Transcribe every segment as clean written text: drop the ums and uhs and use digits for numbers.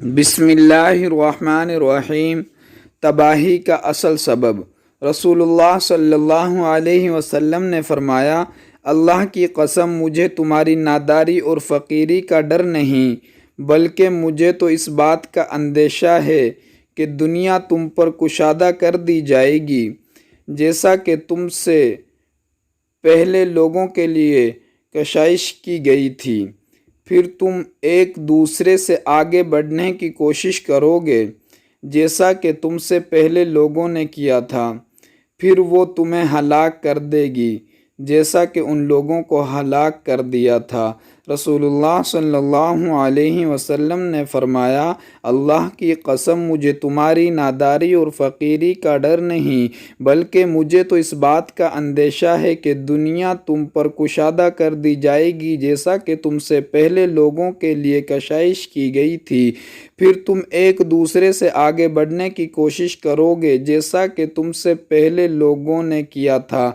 بسم اللہ الرحمن الرحیم۔ تباہی کا اصل سبب۔ رسول اللہ صلی اللہ علیہ وسلم نے فرمایا، اللہ کی قسم مجھے تمہاری ناداری اور فقیری کا ڈر نہیں، بلکہ مجھے تو اس بات کا اندیشہ ہے کہ دنیا تم پر کشادہ کر دی جائے گی، جیسا کہ تم سے پہلے لوگوں کے لیے کشائش کی گئی تھی۔ پھر تم ایک دوسرے سے آگے بڑھنے کی کوشش کرو گے، جیسا کہ تم سے پہلے لوگوں نے کیا تھا۔ پھر وہ تمہیں ہلاک کر دے گی، جیسا کہ ان لوگوں کو ہلاک کر دیا تھا۔ رسول اللہ صلی اللہ علیہ وسلم نے فرمایا، اللہ کی قسم مجھے تمہاری ناداری اور فقیری کا ڈر نہیں، بلکہ مجھے تو اس بات کا اندیشہ ہے کہ دنیا تم پر کشادہ کر دی جائے گی، جیسا کہ تم سے پہلے لوگوں کے لیے کشائش کی گئی تھی۔ پھر تم ایک دوسرے سے آگے بڑھنے کی کوشش کرو گے، جیسا کہ تم سے پہلے لوگوں نے کیا تھا۔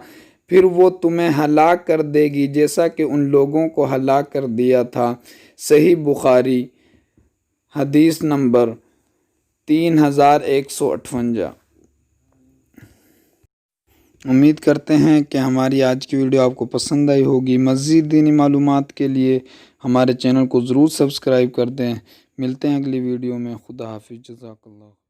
پھر وہ تمہیں ہلاک کر دے گی، جیسا کہ ان لوگوں کو ہلاک کر دیا تھا۔ صحیح بخاری، حدیث نمبر 3158۔ امید کرتے ہیں کہ ہماری آج کی ویڈیو آپ کو پسند آئی ہوگی۔ مزید دینی معلومات کے لیے ہمارے چینل کو ضرور سبسکرائب کر دیں۔ ملتے ہیں اگلی ویڈیو میں۔ خدا حافظ۔ جزاک اللہ۔